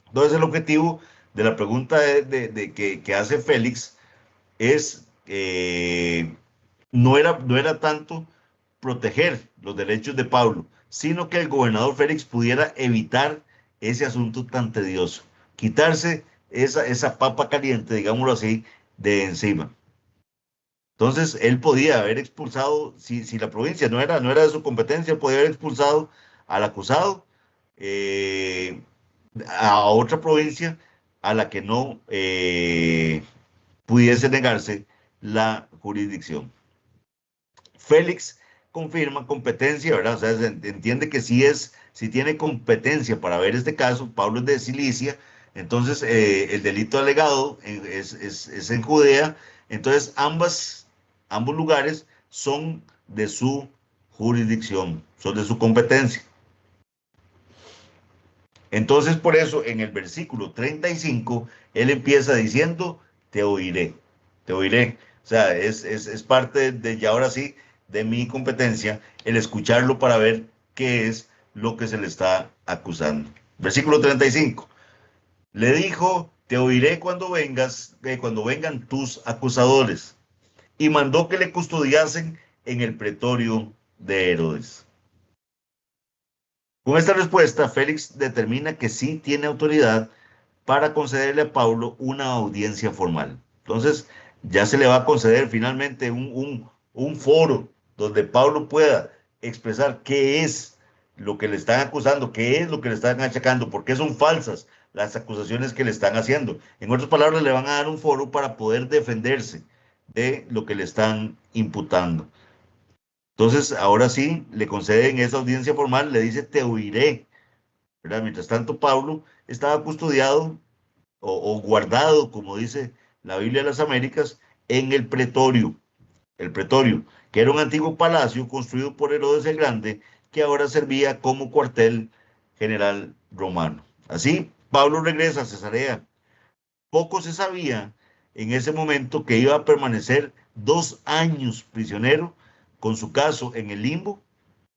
Entonces el objetivo de la pregunta que hace Félix es, no era tanto proteger los derechos de Pablo, sino que el gobernador Félix pudiera evitar ese asunto tan tedioso, quitarse esa papa caliente, digámoslo así, de encima. Entonces, él podía haber expulsado, si la provincia no era de su competencia, podía haber expulsado al acusado eh, a otra provincia a la que no pudiese negarse la jurisdicción. Félix confirma competencia, ¿verdad? O sea, se entiende que si tiene competencia para ver este caso. Pablo es de Cilicia, entonces el delito alegado es en Judea, entonces ambos lugares son de su jurisdicción, son de su competencia. Entonces, por eso, en el versículo 35, él empieza diciendo, te oiré, te oiré. O sea, es parte de, ya ahora sí, de mi competencia, el escucharlo para ver qué es lo que se le está acusando. Versículo 35. Le dijo, te oiré cuando cuando vengan tus acusadores. Y mandó que le custodiasen en el pretorio de Herodes. Con esta respuesta, Félix determina que sí tiene autoridad para concederle a Pablo una audiencia formal. Entonces, ya se le va a conceder finalmente un foro donde Pablo pueda expresar qué es lo que le están acusando, qué es lo que le están achacando, por qué son falsas las acusaciones que le están haciendo. En otras palabras, le van a dar un foro para poder defenderse de lo que le están imputando. Entonces, ahora sí, le conceden esa audiencia formal, le dice, te oiré, ¿verdad? Mientras tanto, Pablo estaba custodiado o guardado, como dice la Biblia de las Américas, en el pretorio, que era un antiguo palacio construido por Herodes el Grande, que ahora servía como cuartel general romano. Así, Pablo regresa a Cesarea. Poco se sabía en ese momento que iba a permanecer 2 años prisionero, con su caso en el limbo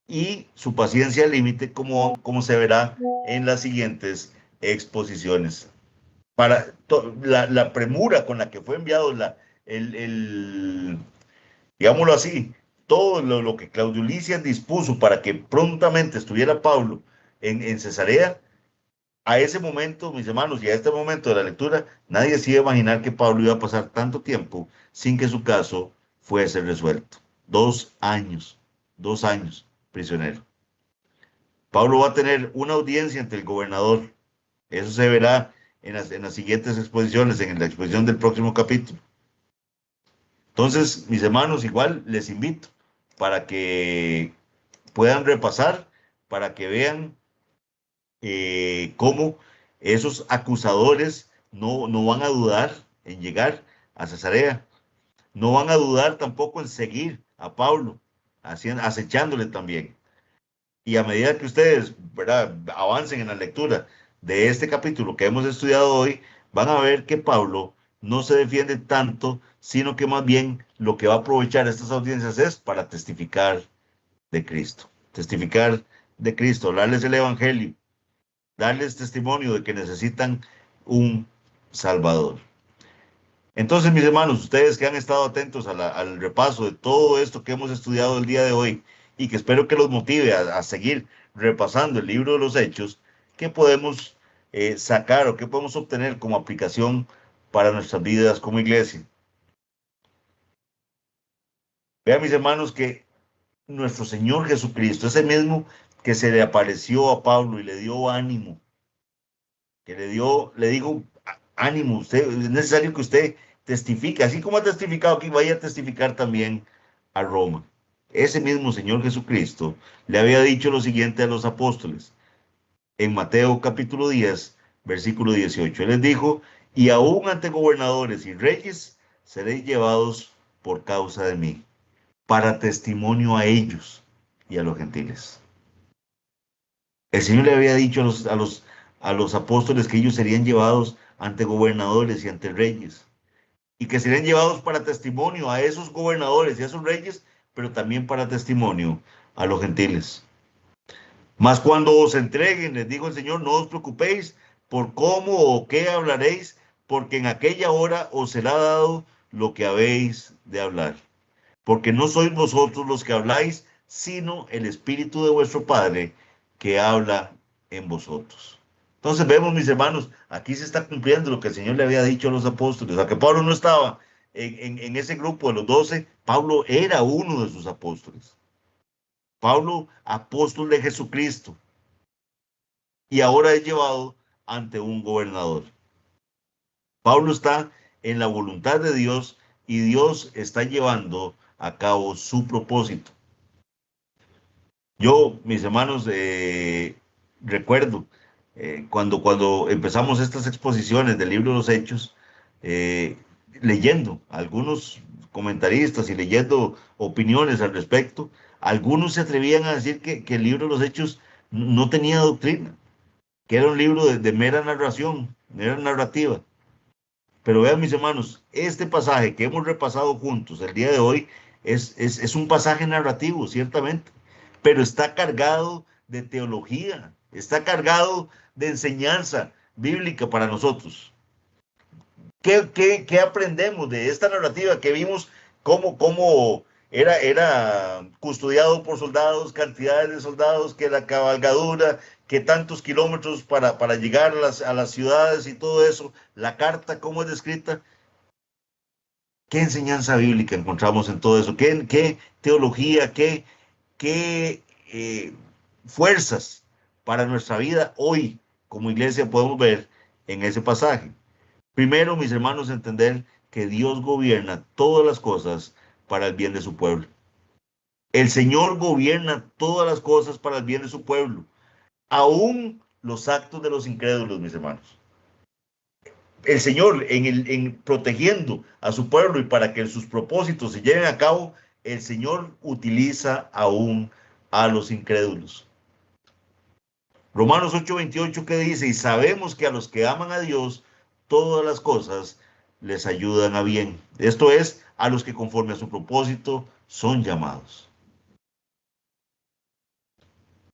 y su paciencia al límite, como se verá en las siguientes exposiciones. La premura con la que fue enviado el digámoslo así, todo lo que Claudio Licias dispuso para que prontamente estuviera Pablo en Cesarea, a ese momento, mis hermanos, y a este momento de la lectura, nadie se iba a imaginar que Pablo iba a pasar tanto tiempo sin que su caso fuese resuelto. 2 años, 2 años prisionero. Pablo va a tener una audiencia ante el gobernador. Eso se verá en las siguientes exposiciones, en la exposición del próximo capítulo. Entonces, mis hermanos, igual les invito para que puedan repasar, para que vean cómo esos acusadores no van a dudar en llegar a Cesarea, no van a dudar tampoco en seguir a Pablo, acechándole también. Y a medida que ustedes, ¿verdad?, avancen en la lectura de este capítulo que hemos estudiado hoy, van a ver que Pablo no se defiende tanto, sino que más bien lo que va a aprovechar estas audiencias es para testificar de Cristo, hablarles el Evangelio, darles testimonio de que necesitan un Salvador. Entonces, mis hermanos, ustedes que han estado atentos al repaso de todo esto que hemos estudiado el día de hoy y que espero que los motive a seguir repasando el libro de los Hechos, ¿qué podemos sacar o qué podemos obtener como aplicación para nuestras vidas como iglesia? Vean, mis hermanos, que nuestro Señor Jesucristo, ese mismo que se le apareció a Pablo y le dio ánimo, que le digo, ánimo, usted, es necesario que usted testifique, así como ha testificado aquí, vaya a testificar también a Roma. Ese mismo Señor Jesucristo le había dicho lo siguiente a los apóstoles en Mateo capítulo 10, versículo 18. Él les dijo, y aún ante gobernadores y reyes seréis llevados por causa de mí, para testimonio a ellos y a los gentiles. El Señor le había dicho a los apóstoles que ellos serían llevados ante gobernadores y ante reyes. y que serían llevados para testimonio a esos gobernadores y a esos reyes, pero también para testimonio a los gentiles. Mas cuando os entreguen, les dijo el Señor, no os preocupéis por cómo o qué hablaréis, porque en aquella hora os será dado lo que habéis de hablar. Porque no sois vosotros los que habláis, sino el Espíritu de vuestro Padre que habla en vosotros. Entonces vemos, mis hermanos, aquí se está cumpliendo lo que el Señor le había dicho a los apóstoles. Aunque Pablo no estaba en ese grupo de los 12, Pablo era uno de sus apóstoles. Pablo, apóstol de Jesucristo, y ahora es llevado ante un gobernador. Pablo está en la voluntad de Dios y Dios está llevando a cabo su propósito. Yo, mis hermanos, recuerdo cuando empezamos estas exposiciones del libro de los Hechos, eh, leyendo algunos comentaristas y leyendo opiniones al respecto, algunos se atrevían a decir que el libro de los Hechos no tenía doctrina, que era un libro de mera narración, mera narrativa. Pero vean, mis hermanos, este pasaje que hemos repasado juntos el día de hoy es un pasaje narrativo, ciertamente, pero está cargado de teología, está cargado de enseñanza bíblica para nosotros. ¿Qué aprendemos de esta narrativa que vimos cómo era custodiado por soldados, cantidades de soldados, que la cabalgadura, que tantos kilómetros para llegar a las ciudades y todo eso, la carta, cómo es descrita? ¿Qué enseñanza bíblica encontramos en todo eso? ¿Qué teología, qué fuerzas para nuestra vida hoy como iglesia podemos ver en ese pasaje? Primero, mis hermanos, entender que Dios gobierna todas las cosas para el bien de su pueblo. El Señor gobierna todas las cosas para el bien de su pueblo, aún los actos de los incrédulos, mis hermanos. El Señor, en protegiendo a su pueblo y para que sus propósitos se lleven a cabo, el Señor utiliza aún a los incrédulos. Romanos 8:28, que dice: y sabemos que a los que aman a Dios, todas las cosas les ayudan a bien. Esto es, a los que conforme a su propósito son llamados.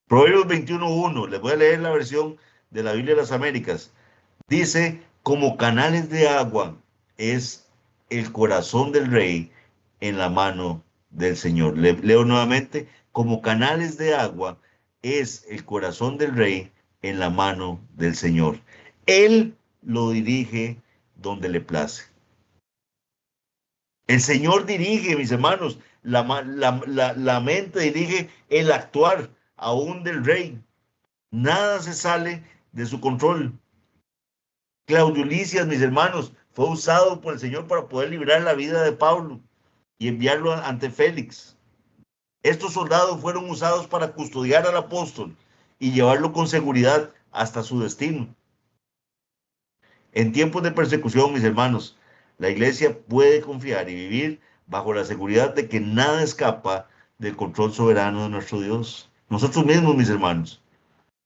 Proverbios 21:1, les voy a leer la versión de la Biblia de las Américas. Dice: como canales de agua es el corazón del rey en la mano del Señor. Leo nuevamente: como canales de agua es el corazón del rey en la mano del Señor. Él lo dirige donde le place. El Señor dirige, mis hermanos, la mente dirige el actuar aún del rey. Nada se sale de su control. Claudio Lisias, mis hermanos, fue usado por el Señor para poder librar la vida de Pablo y enviarlo ante Félix. Estos soldados fueron usados para custodiar al apóstol y llevarlo con seguridad hasta su destino. En tiempos de persecución, mis hermanos, la iglesia puede confiar y vivir bajo la seguridad de que nada escapa del control soberano de nuestro Dios. Nosotros mismos, mis hermanos,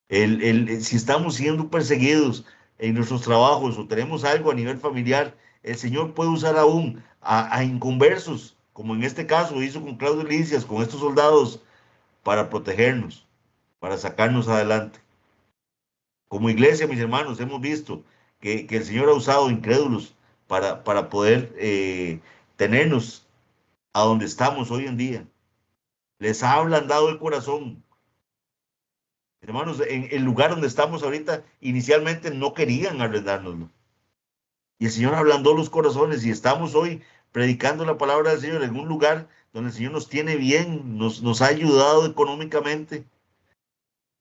si estamos siendo perseguidos en nuestros trabajos o tenemos algo a nivel familiar, el Señor puede usar aún a inconversos, como en este caso hizo con Claudio Lisias, con estos soldados, para protegernos, para sacarnos adelante. Como iglesia, mis hermanos, hemos visto que el Señor ha usado incrédulos para poder tenernos a donde estamos hoy en día. Les ha ablandado el corazón. Hermanos, en el lugar donde estamos ahorita, inicialmente no querían arrendárnoslo. Y el Señor ablandó los corazones y estamos hoy predicando la palabra del Señor en un lugar donde el Señor nos tiene bien, nos ha ayudado económicamente.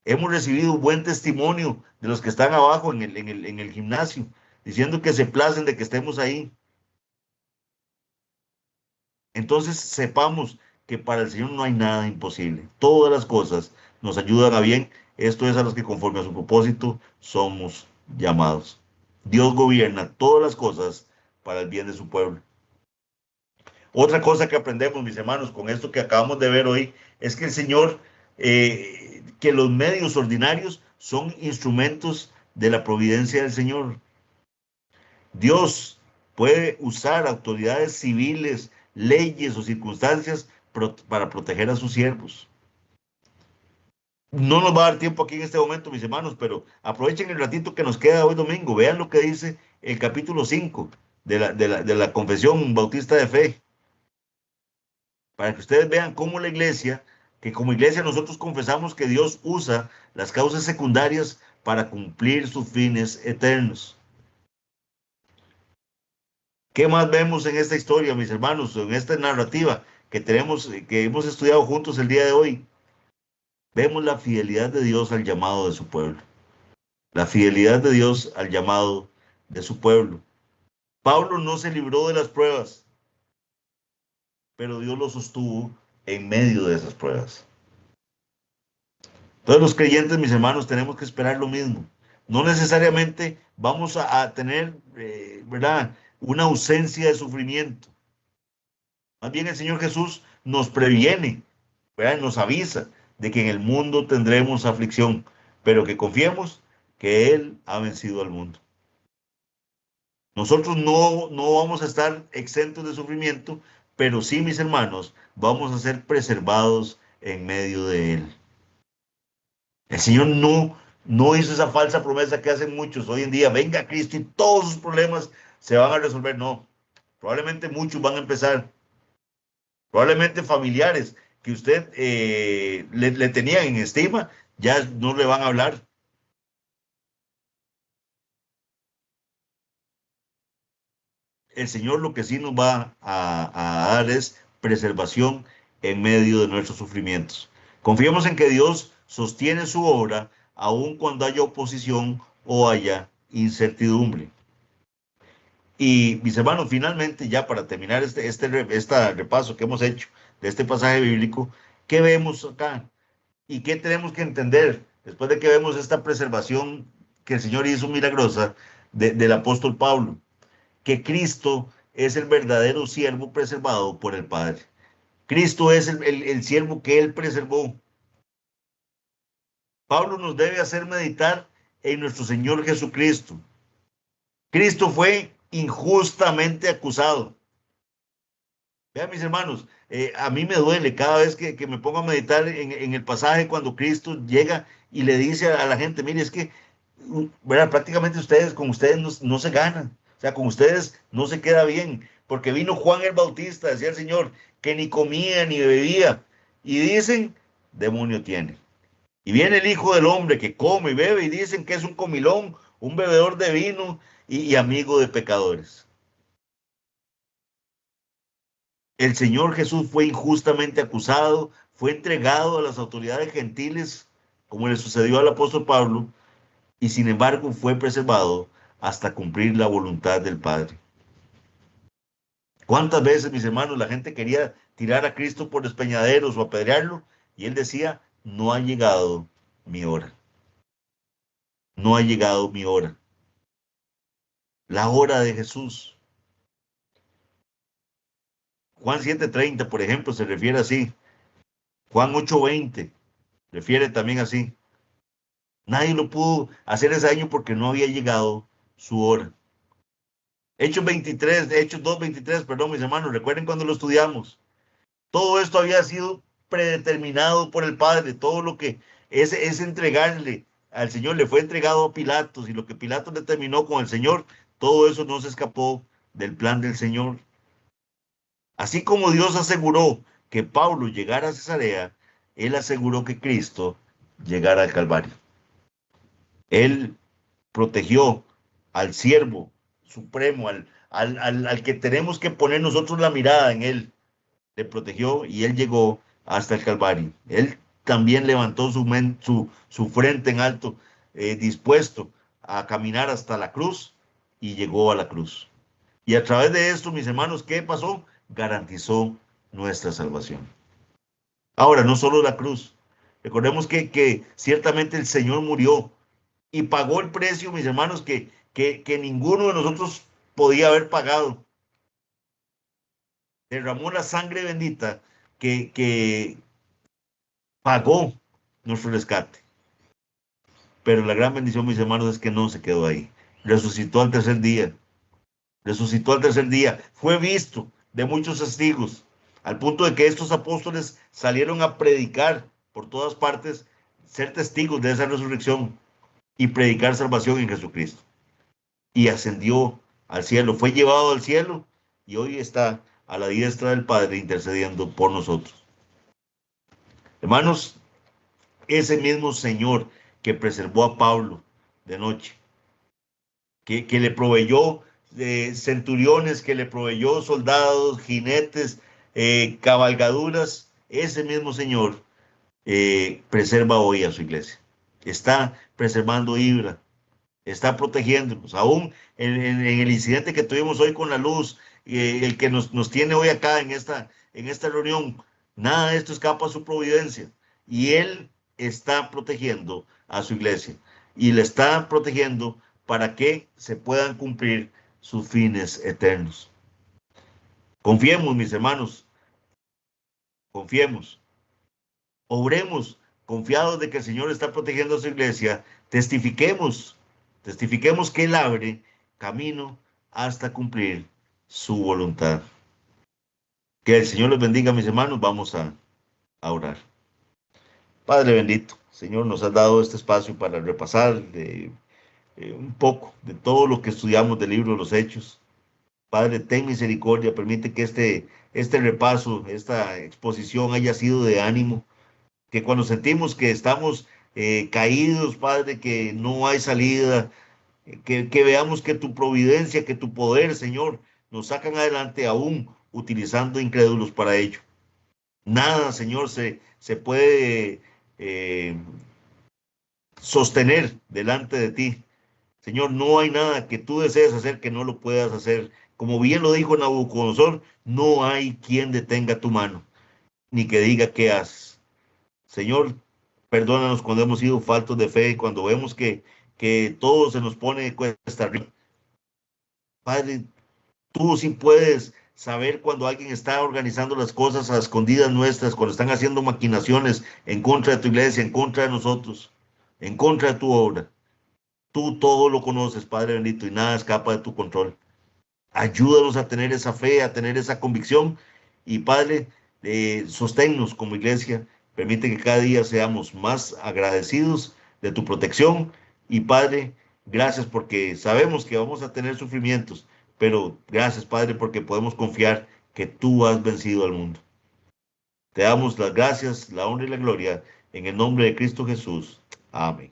Hemos recibido buen testimonio de los que están abajo en el gimnasio, diciendo que se placen de que estemos ahí. Entonces sepamos que para el Señor no hay nada imposible. Todas las cosas nos ayudan a bien. Esto es a los que conforme a su propósito somos llamados. Dios gobierna todas las cosas para el bien de su pueblo. Otra cosa que aprendemos, mis hermanos, con esto que acabamos de ver hoy, es que el Señor, que los medios ordinarios son instrumentos de la providencia del Señor. Dios puede usar autoridades civiles, leyes o circunstancias para proteger a sus siervos. No nos va a dar tiempo aquí en este momento, mis hermanos, pero aprovechen el ratito que nos queda hoy domingo. Vean lo que dice el capítulo 5 de la Confesión Bautista de Fe, para que ustedes vean cómo la iglesia, que como iglesia nosotros confesamos que Dios usa las causas secundarias para cumplir sus fines eternos. ¿Qué más vemos en esta historia, mis hermanos, en esta narrativa que tenemos, que hemos estudiado juntos el día de hoy? Vemos la fidelidad de Dios al llamado de su pueblo. La fidelidad de Dios al llamado de su pueblo. Pablo no se libró de las pruebas, pero Dios lo sostuvo en medio de esas pruebas. Todos los creyentes, mis hermanos, tenemos que esperar lo mismo. No necesariamente vamos a tener, ¿verdad?, una ausencia de sufrimiento. Más bien el Señor Jesús nos previene, ¿verdad?, nos avisa de que en el mundo tendremos aflicción, pero que confiemos que Él ha vencido al mundo. Nosotros no vamos a estar exentos de sufrimiento, pero sí, mis hermanos, vamos a ser preservados en medio de Él. El Señor no hizo esa falsa promesa que hacen muchos hoy en día. Venga Cristo y todos sus problemas se van a resolver. No, probablemente muchos van a empezar. Probablemente familiares que usted le tenían en estima, ya no le van a hablar. El Señor lo que sí nos va a dar es preservación en medio de nuestros sufrimientos. Confiemos en que Dios sostiene su obra aun cuando haya oposición o haya incertidumbre. Y mis hermanos, finalmente, ya para terminar este repaso que hemos hecho de este pasaje bíblico, ¿qué vemos acá? ¿Y qué tenemos que entender después de que vemos esta preservación que el Señor hizo milagrosa del apóstol Pablo? Que Cristo es el verdadero siervo preservado por el Padre. Cristo es el siervo que Él preservó. Pablo nos debe hacer meditar en nuestro Señor Jesucristo. Cristo fue injustamente acusado. Vean, mis hermanos, a mí me duele cada vez que me pongo a meditar en el pasaje cuando Cristo llega y le dice a la gente, mire, es que, ¿verdad?, prácticamente con ustedes no se ganan. O sea, con ustedes no se queda bien, porque vino Juan el Bautista, decía el Señor, que ni comía ni bebía. Y dicen, demonio tiene. Y viene el Hijo del Hombre que come y bebe y dicen que es un comilón, un bebedor de vino y amigo de pecadores. El Señor Jesús fue injustamente acusado, fue entregado a las autoridades gentiles, como le sucedió al apóstol Pablo, y sin embargo fue preservado hasta cumplir la voluntad del Padre. ¿Cuántas veces, mis hermanos, la gente quería tirar a Cristo por despeñaderos o apedrearlo? Y él decía, no ha llegado mi hora. No ha llegado mi hora. La hora de Jesús. Juan 7:30, por ejemplo, se refiere así. Juan 8:20 refiere también así. Nadie lo pudo hacer ese año porque no había llegado su hora. Hechos 2:23, perdón, mis hermanos, recuerden cuando lo estudiamos. Todo esto había sido predeterminado por el Padre. Todo lo que es entregarle al Señor le fue entregado a Pilatos, y lo que Pilatos determinó con el Señor, todo eso no se escapó del plan del Señor. Así como Dios aseguró que Pablo llegara a Cesarea, Él aseguró que Cristo llegara al Calvario. Él protegió al siervo supremo, al que tenemos que poner nosotros la mirada en Él. Le protegió y Él llegó hasta el Calvario. Él también levantó su frente en alto, dispuesto a caminar hasta la cruz, y llegó a la cruz. Y a través de esto, mis hermanos, ¿qué pasó? Garantizó nuestra salvación. Ahora, no solo la cruz. Recordemos que ciertamente el Señor murió y pagó el precio, mis hermanos, que ninguno de nosotros podía haber pagado. Derramó la sangre bendita que pagó nuestro rescate. Pero la gran bendición, mis hermanos, es que no se quedó ahí. Resucitó al tercer día. resucitó al tercer día, fue visto de muchos testigos, al punto de que estos apóstoles salieron a predicar por todas partes, ser testigos de esa resurrección y predicar salvación en Jesucristo. Y ascendió al cielo, fue llevado al cielo y hoy está a la diestra del Padre intercediendo por nosotros. Hermanos, ese mismo Señor que preservó a Pablo de noche, que le proveyó centuriones, que le proveyó soldados, jinetes, cabalgaduras, ese mismo Señor preserva hoy a su iglesia. Está preservando Ibra, está protegiéndonos. Aún en el incidente que tuvimos hoy con la luz, el que nos tiene hoy acá en esta reunión, nada de esto escapa a su providencia. Y Él está protegiendo a su iglesia. Y le está protegiendo para que se puedan cumplir sus fines eternos. Confiemos, mis hermanos, confiemos. Obremos confiados de que el Señor está protegiendo a su iglesia. Testifiquemos que Él abre camino hasta cumplir su voluntad. Que el Señor los bendiga, mis hermanos. Vamos a orar. Padre bendito, Señor, nos has dado este espacio para repasar un poco de todo lo que estudiamos del libro de los Hechos. Padre, ten misericordia, permite que este repaso, esta exposición haya sido de ánimo, que cuando sentimos que estamos caídos, Padre, que no hay salida, que veamos que tu providencia, que tu poder, Señor, nos sacan adelante aún utilizando incrédulos para ello. Nada, Señor, se puede sostener delante de ti. Señor, no hay nada que tú desees hacer que no lo puedas hacer. Como bien lo dijo Nabucodonosor, no hay quien detenga tu mano, ni que diga qué haces. Señor, perdónanos cuando hemos sido faltos de fe, cuando vemos que todo se nos pone cuesta arriba. Padre, tú sí puedes saber cuando alguien está organizando las cosas a escondidas nuestras, cuando están haciendo maquinaciones en contra de tu iglesia, en contra de nosotros, en contra de tu obra. Tú todo lo conoces, Padre bendito, y nada escapa de tu control. Ayúdanos a tener esa fe, a tener esa convicción. Y Padre, sosténnos como iglesia. Permite que cada día seamos más agradecidos de tu protección. Y Padre, gracias porque sabemos que vamos a tener sufrimientos. Pero gracias, Padre, porque podemos confiar que tú has vencido al mundo. Te damos las gracias, la honra y la gloria en el nombre de Cristo Jesús. Amén.